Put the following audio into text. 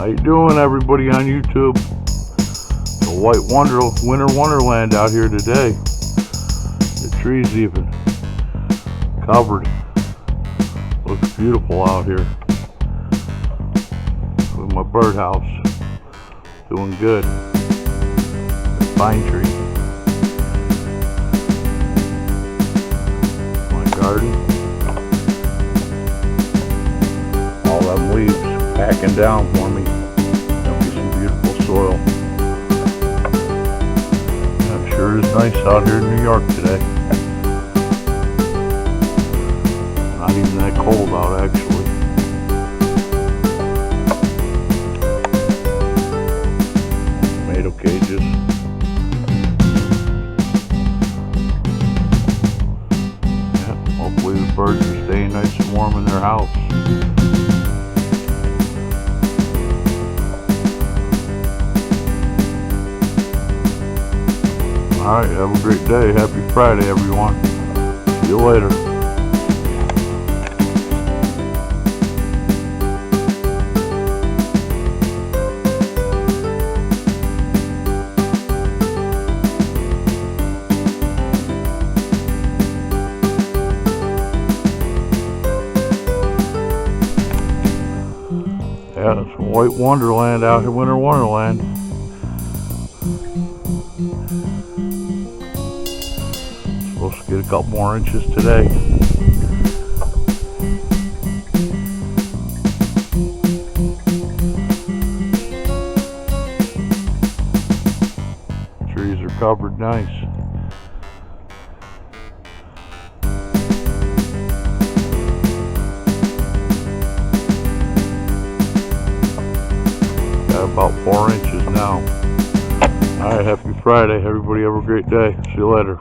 How you doing, everybody on YouTube? The winter wonderland out here today. The trees even covered. Looks beautiful out here. With my birdhouse, doing good. The pine tree. My garden. All them leaves packing down for me. That'll be some beautiful soil. Yeah, it sure is nice out here in New York today. Not even that cold out, actually. Tomato cages. Yeah, hopefully the birds are staying nice and warm in their house. Alright, have a great day. Happy Friday, everyone. See you later. Yeah, it's a white wonderland out here, winter wonderland. Supposed to get a couple more inches today. Trees are covered nice. Got about 4 inches now. Alright, happy Friday. Everybody have a great day. See you later.